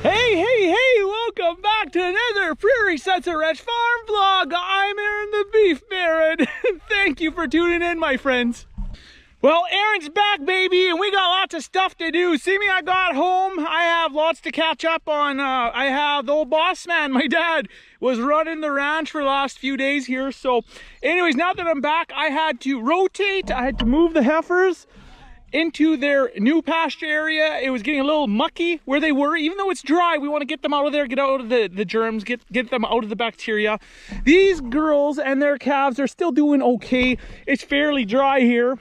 Hey, welcome back to another Prairie Sunset Ranch Farm vlog. I'm Aaron the Beef Baron. Thank you for tuning in, my friends. Well, Aaron's back, baby, and we got lots of stuff to do. See me, I got home. I have lots to catch up on. I have the old boss man, my dad, was running the ranch for the last few days here. So anyways, now that I'm back, I had to rotate. I had to move the heifers into their new pasture area. It was getting a little mucky where they were. Even though it's dry, we want to get them out of there, get out of the germs, get them out of the bacteria. These girls and their calves are still doing okay. It's fairly dry here,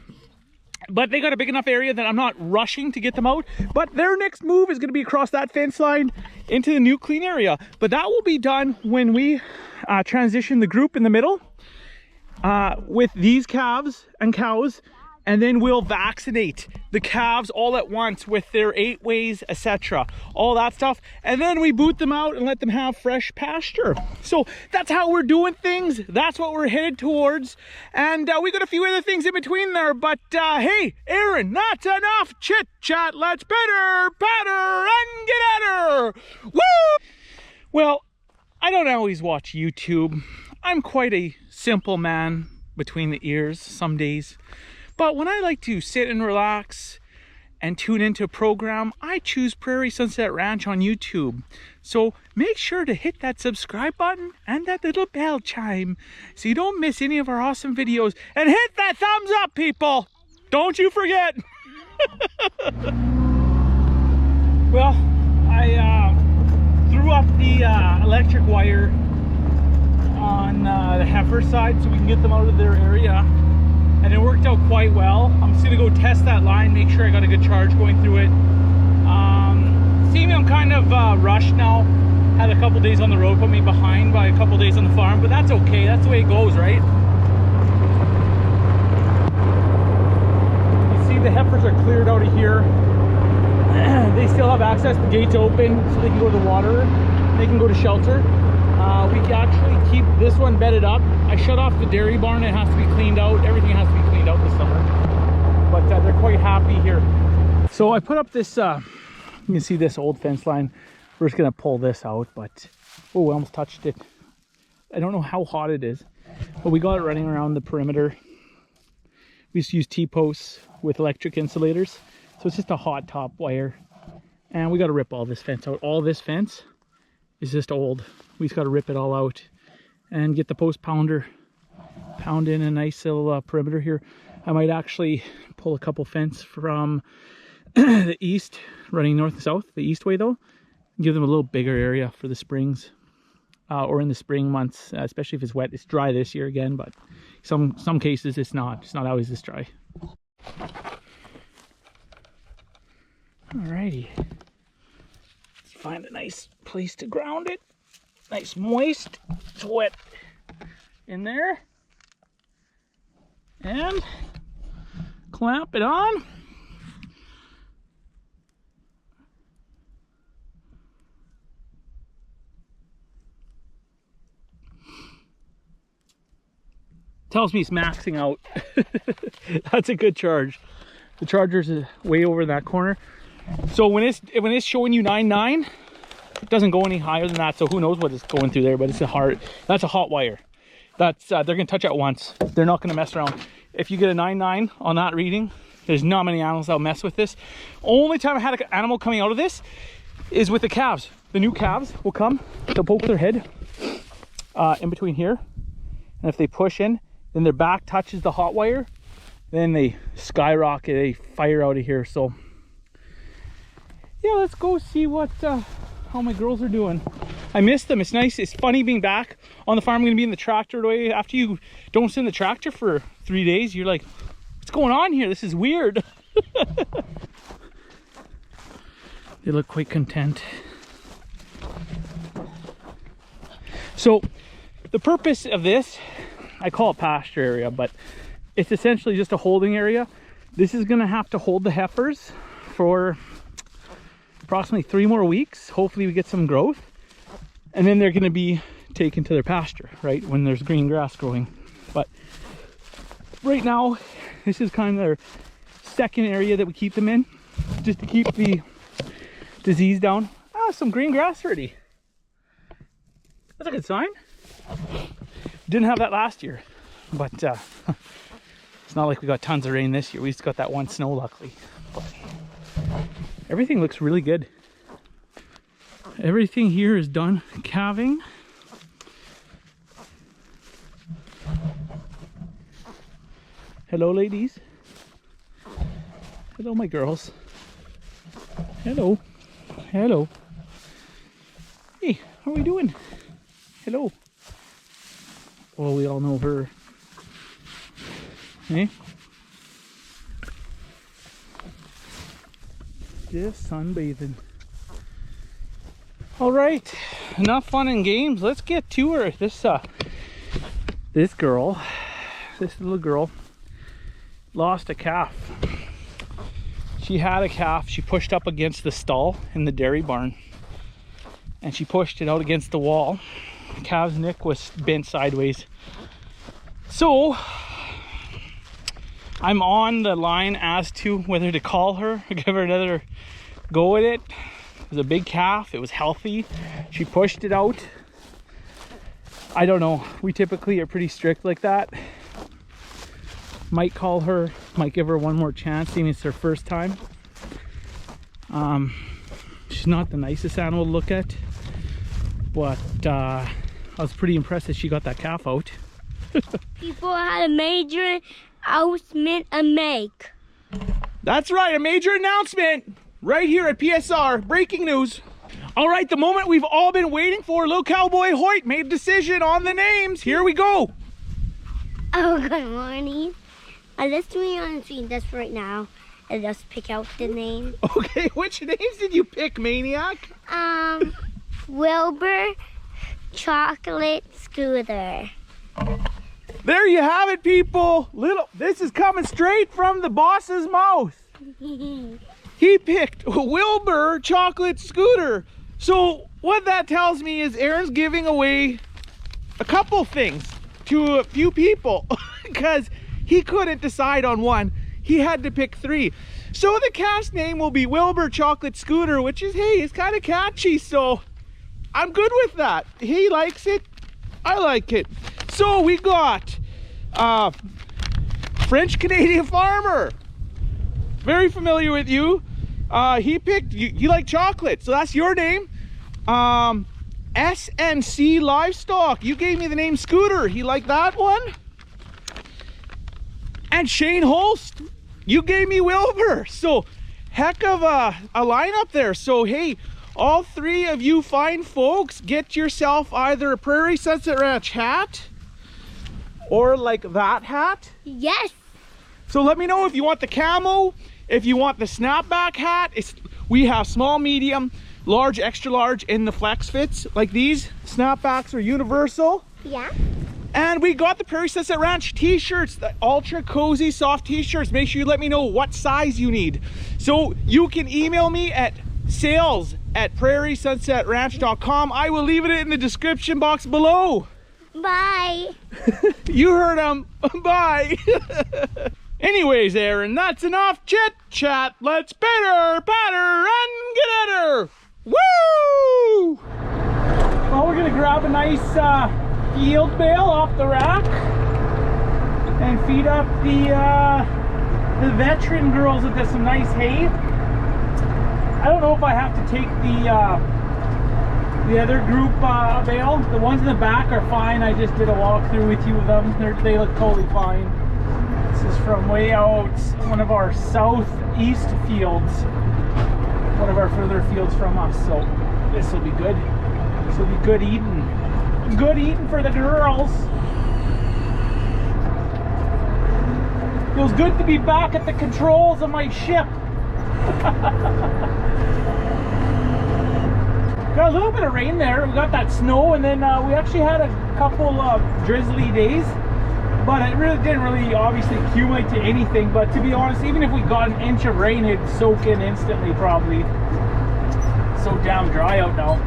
but they got a big enough area that I'm not rushing to get them out. But their next move is going to be across that fence line into the new clean area. But that will be done when we transition the group in the middle with these calves and cows. And then we'll vaccinate the calves all at once with their 8 ways, etc. All that stuff. And then we boot them out and let them have fresh pasture. So that's how we're doing things. That's what we're headed towards. And we got a few other things in between there. But hey, Aaron, that's enough chit chat. Let's pitter, patter, and get at her. Woo! Well, I don't always watch YouTube. I'm quite a simple man between the ears some days. But when I like to sit and relax and tune into a program, I choose Prairie Sunset Ranch on YouTube. So make sure to hit that subscribe button and that little bell chime so you don't miss any of our awesome videos. And hit that thumbs up, people! Don't you forget! Well, I threw up the electric wire on the heifer side so we can get them out of their area. And it worked out quite well. I'm just gonna go test that line, make sure I got a good charge going through it. See me, I'm kind of rushed now. Had a couple days on the road, put me behind by a couple days on the farm, but that's okay. That's the way it goes, right? You see the heifers are cleared out of here. They still have access, the gate's open, so they can go to the water, they can go to shelter. We can actually keep this one bedded up. I shut off the dairy barn. It has to be cleaned out. Everything has to be cleaned out this summer. But they're quite happy here. So I put up this, you can see this old fence line. We're just going to pull this out, but, oh, I almost touched it. I don't know how hot it is, but we got it running around the perimeter. We used to use T-posts with electric insulators. So it's just a hot top wire. And we got to rip all this fence out. All this fence is just old. We just got to rip it all out and get the post pounder, pound in a nice little perimeter here. I might actually pull a couple fence from the east, running north and south, the east way though. Give them a little bigger area for the springs or in the spring months, especially if it's wet. It's dry this year again, but some cases it's not always this dry. Alrighty, let's find a nice place to ground it. Nice moist, it's wet in there, and clamp it on. Tells me it's maxing out. That's a good charge. The charger's way over in that corner. So when it's showing you 9.9, it doesn't go any higher than that, so who knows what is going through there, but it's that's a hot wire. That's they're gonna touch it once. They're not gonna mess around. If you get a 9.9 on that reading, there's not many animals that'll mess with this. Only time I had an animal coming out of this is with the calves. The new calves will come, they'll poke their head in between here, and if they push in, then their back touches the hot wire, then they skyrocket, they fire out of here. So yeah, let's go see what how my girls are doing. I miss them. It's nice. It's funny being back on the farm. I'm going to be in the tractor today. After you don't sit in the tractor for 3 days, you're like, what's going on here? This is weird. They look quite content. So the purpose of this, I call it pasture area, but it's essentially just a holding area. This is going to have to hold the heifers for approximately 3 more weeks. Hopefully we get some growth, and then they're going to be taken to their pasture, right, when there's green grass growing. But right now this is kind of their second area that we keep them in, just to keep the disease down. Ah, some green grass already. That's a good sign. Didn't have that last year, but it's not like we got tons of rain this year. We just got that one snow, luckily. But everything looks really good. Everything here is done calving. Hello, ladies. Hello, my girls. Hello. Hello. Hey, how are we doing? Hello. Well, we all know her. Hey? Just sunbathing. All right, enough fun and games. Let's get to her. This little girl, lost a calf. She had a calf. She pushed up against the stall in the dairy barn, and she pushed it out against the wall. The calf's neck was bent sideways. So I'm on the line as to whether to call her or give her another go with it. It was a big calf. It was healthy. She pushed it out. I don't know. We typically are pretty strict like that. Might call her, might give her one more chance, even if it's her first time. She's not the nicest animal to look at, but I was pretty impressed that she got that calf out. People had a major announcement to make. That's right, a major announcement right here at PSR. Breaking news. All right, the moment we've all been waiting for. Little Cowboy Hoyt made a decision on the names. Here we go. Oh, good morning. Let's do it on screen this right now and just pick out the name. Okay, which names did you pick, Maniac? Wilbur Chocolate Scooter. There you have it, people. This is coming straight from the boss's mouth. He picked Wilbur Chocolate Scooter. So what that tells me is Aaron's giving away a couple things to a few people because he couldn't decide on one. He had to pick three. So the cast name will be Wilbur Chocolate Scooter, which is, hey, it's kind of catchy. So I'm good with that. He likes it. I like it. So we got French Canadian Farmer. Very familiar with you. He picked, you like chocolate, so that's your name. SNC Livestock. You gave me the name Scooter. He liked that one. And Shane Holst, you gave me Wilbur. So heck of a lineup there. So hey, all three of you fine folks, get yourself either a Prairie Sunset Ranch hat or like that hat. Yes. So let me know if you want the camo, if you want the snapback hat. We have small, medium, large, extra large in the flex fits. Like these snapbacks are universal. Yeah. And we got the Prairie Sunset Ranch t-shirts, the ultra cozy soft t-shirts. Make sure you let me know what size you need. So you can email me at sales@prairiesunsetranch.com. I will leave it in the description box below. Bye. You heard him. Bye. Anyways, Aaron, that's enough chit chat. Let's pitter, patter, and get at her. Woo! Well, we're gonna grab a nice field bale off the rack and feed up the veteran girls with some nice hay. I don't know if I have to take the other group bale. The ones in the back are fine. I just did a walkthrough with you of them. They look totally fine. This is from way out one of our southeast fields, one of our further fields from us. So this will be good. This will be good eating. Good eating for the girls. Feels good to be back at the controls of my ship. Got a little bit of rain there. We got that snow, and then we actually had a couple of drizzly days, but it really didn't obviously accumulate to anything. But to be honest, even if we got an inch of rain, it'd soak in instantly probably. It's so damn dry out now.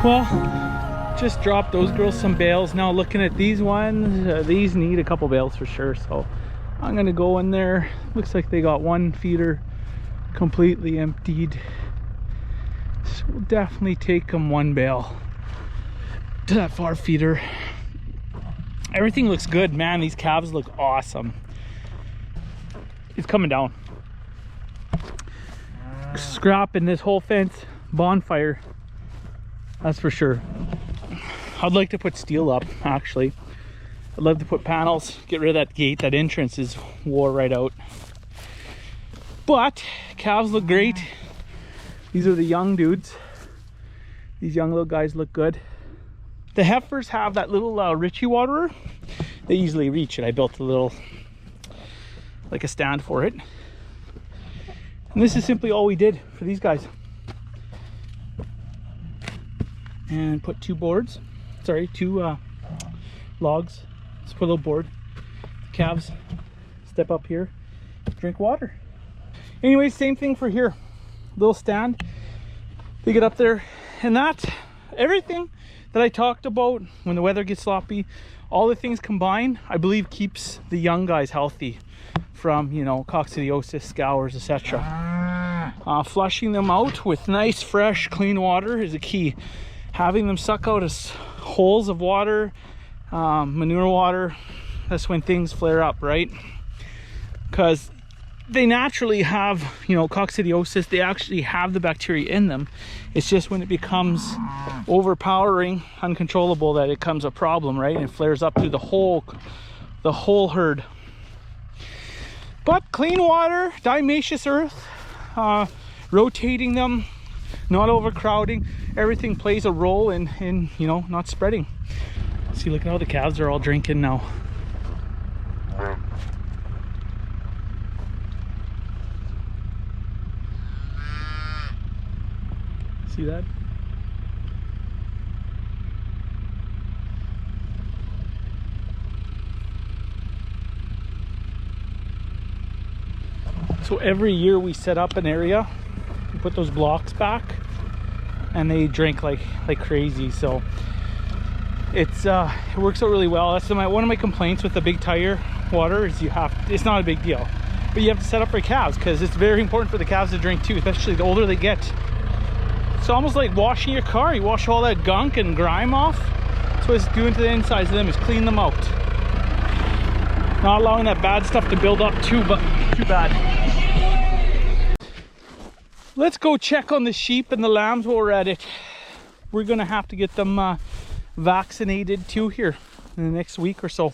Well, just dropped those girls some bales. Now looking at these ones, these need a couple bales for sure. So I'm gonna go in there. Looks like they got one feeder completely emptied. So we'll definitely take them one bale to that far feeder. Everything looks good, man. These calves look awesome. It's coming down. Scrapping this whole fence, bonfire, that's for sure. I'd like to put steel up, actually. I'd love to put panels, get rid of that gate. That entrance is wore right out. But calves look great. These are the young dudes. These young little guys look good. The heifers have that little Ritchie waterer. They easily reach it. I built a little, like a stand for it. And this is simply all we did for these guys. And put two logs. Let's put a little board. The calves step up here, drink water. Anyways, same thing for here. Little stand. They get up there, and that, everything that I talked about when the weather gets sloppy, all the things combined, I believe keeps the young guys healthy from, you know, coccidiosis, scours, etc. Flushing them out with nice, fresh, clean water is a key. Having them suck out holes of water, manure water, that's when things flare up, right? Because they naturally have, you know, coccidiosis. They actually have the bacteria in them. It's just when it becomes overpowering, uncontrollable, that it becomes a problem, right? And it flares up through the whole herd. But clean water, diatomaceous earth, rotating them, not overcrowding, everything plays a role in you know, not spreading. See, look at how the calves are all drinking now. See that? So every year we set up an area, we put those blocks back, and they drink like crazy. So it works out really well. That's one of my complaints with the big tire water is it's not a big deal, but you have to set up for calves because it's very important for the calves to drink too, especially the older they get. It's almost like washing your car. You wash all that gunk and grime off. That's what it's doing to the insides of them, is clean them out. Not allowing that bad stuff to build up too bad. Let's go check on the sheep and the lambs while we're at it. We're gonna have to get them vaccinated too here in the next week or so.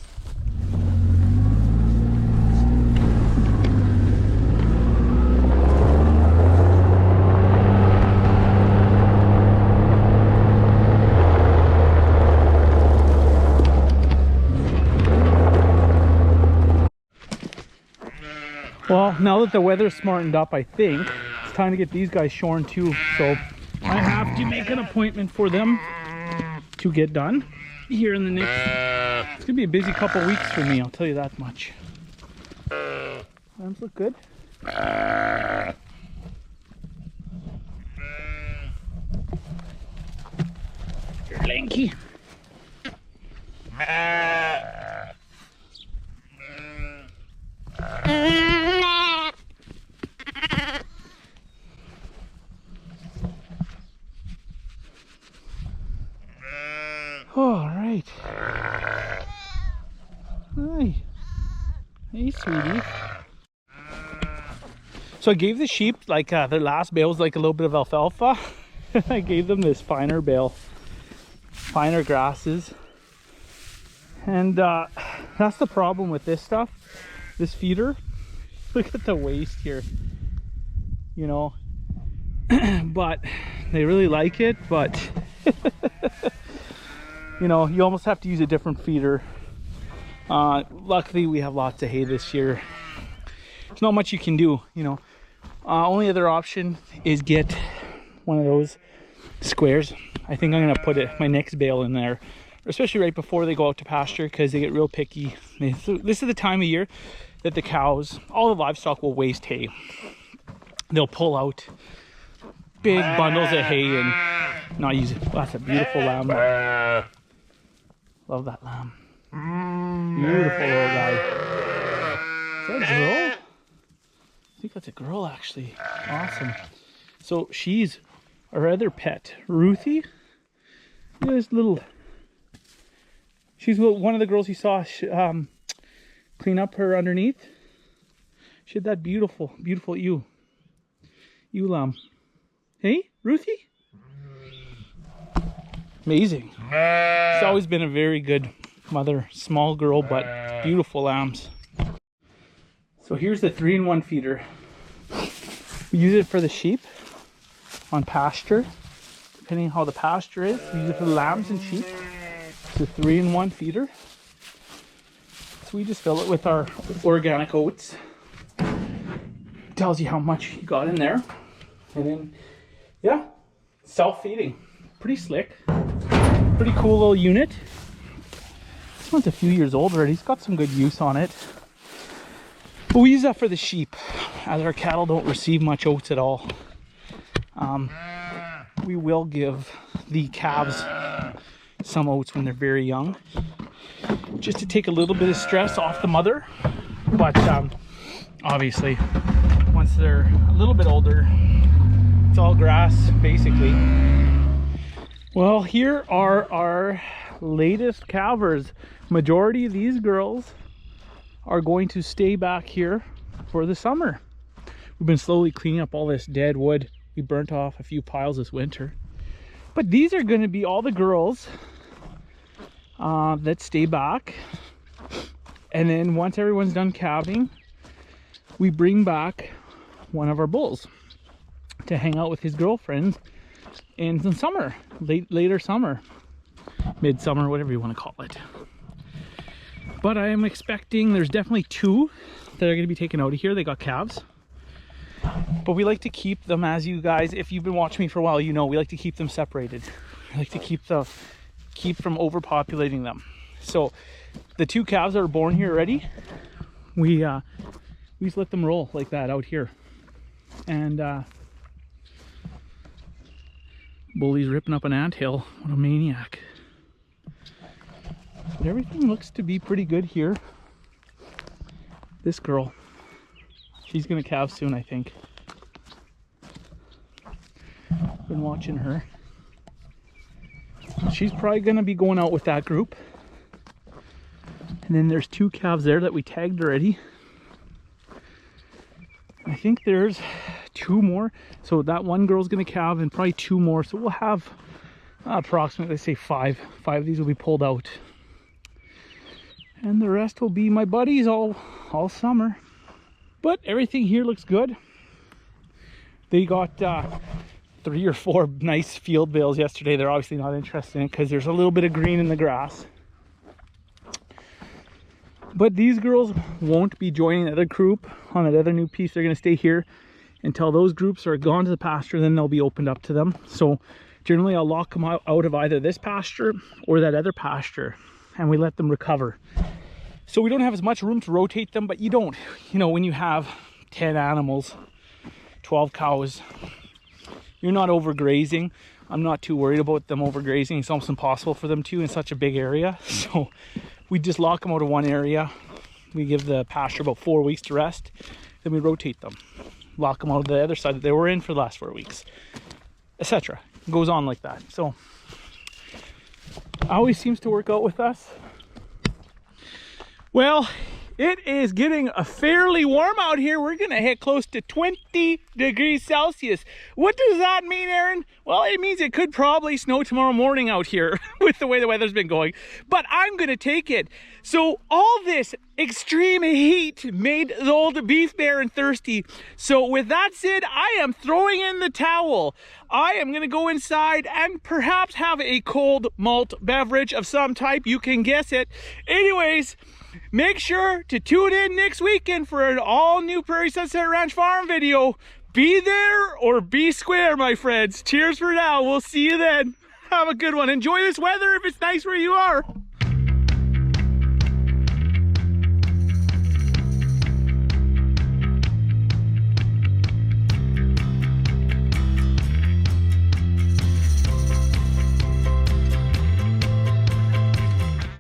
Well, now that the weather's smartened up, I think it's time to get these guys shorn too. So I have to make an appointment for them to get done here in the next... It's gonna be a busy couple weeks for me, I'll tell you that much. Lambs look good. You're lanky. All right. Hi. Hey, sweetie. So I gave the sheep, like their last bale was like a little bit of alfalfa. I gave them this finer bale, finer grasses. And that's the problem with this stuff, this feeder. Look at the waste here, you know. But they really like it, but you know, you almost have to use a different feeder. Luckily we have lots of hay this year. There's not much you can do, you know. Only other option is get one of those squares. I think I'm gonna put my next bale in there, especially right before they go out to pasture, because they get real picky. This is the time of year that the cows, all the livestock, will waste hay. They'll pull out big bundles of hay and not use it. That's a beautiful lamb. Love that lamb. Beautiful little guy. Is that a girl? I think that's a girl actually. Awesome. So she's our other pet, Ruthie. Look at this little. She's one of the girls you saw clean up her underneath. She had that beautiful, beautiful ewe lamb. Hey, Ruthie? Amazing. She's always been a very good mother. Small girl, but beautiful lambs. So here's the 3-in-1 feeder. We use it for the sheep on pasture. Depending on how the pasture is, we use it for the lambs and sheep. It's a 3-in-1 feeder. So we just fill it with our organic oats. Tells you how much you got in there. And then, yeah, self-feeding. Pretty slick. Pretty cool little unit. This one's a few years old already. It's got some good use on it. But we use that for the sheep, as our cattle don't receive much oats at all. We will give the calves some oats when they're very young, just to take a little bit of stress off the mother. But obviously, once they're a little bit older, it's all grass basically. Well, here are our latest calvers. Majority of these girls are going to stay back here for the summer. We've been slowly cleaning up all this dead wood. We burnt off a few piles this winter. But these are going to be all the girls that stay back. And then once everyone's done calving, we bring back one of our bulls to hang out with his girlfriends in the summer, later summer, midsummer, whatever you want to call it. But I am expecting there's definitely 2 that are going to be taken out of here. They got calves. But we like to keep them, as you guys, if you've been watching me for a while, you know we like to keep them separated. We like to keep from overpopulating them. So the 2 calves that are born here already, we just let them roll like that out here. And Bully's ripping up an anthill. What a maniac. But everything looks to be pretty good here. This girl, she's gonna calve soon, I think. Been watching her. She's probably gonna be going out with that group. And then there's 2 calves there that we tagged already. I think there's 2 more. So that one girl's gonna calve and probably 2 more. So we'll have approximately, let's say 5. 5 of these will be pulled out. And the rest will be my buddies all summer. But everything here looks good. They got 3 or 4 nice field bales yesterday. They're obviously not interested in it because there's a little bit of green in the grass. But these girls won't be joining the other group on that other new piece. They're going to stay here until those groups are gone to the pasture. Then they'll be opened up to them. So generally I'll lock them out of either this pasture or that other pasture, and we let them recover. So we don't have as much room to rotate them, but you don't, you know, when you have 10 animals, 12 cows, you're not overgrazing. I'm not too worried about them overgrazing. It's almost impossible for them to in such a big area. So we just lock them out of one area. We give the pasture about 4 weeks to rest. Then we rotate them. Lock them out of the other side that they were in for the last 4 weeks, etc. It goes on like that. So always seems to work out with us. Well, it is getting fairly warm out here. We're gonna hit close to 20 degrees Celsius. What does that mean, Aaron? Well, it means it could probably snow tomorrow morning out here with the way the weather's been going, but I'm gonna take it. So all this extreme heat made the old beef baron thirsty. So with that said, I am throwing in the towel. I am gonna go inside and perhaps have a cold malt beverage of some type. You can guess it. Anyways, make sure to tune in next weekend for an all-new Prairie Sunset Ranch Farm video. Be there or be square, my friends. Cheers for now. We'll see you then. Have a good one. Enjoy this weather if it's nice where you are.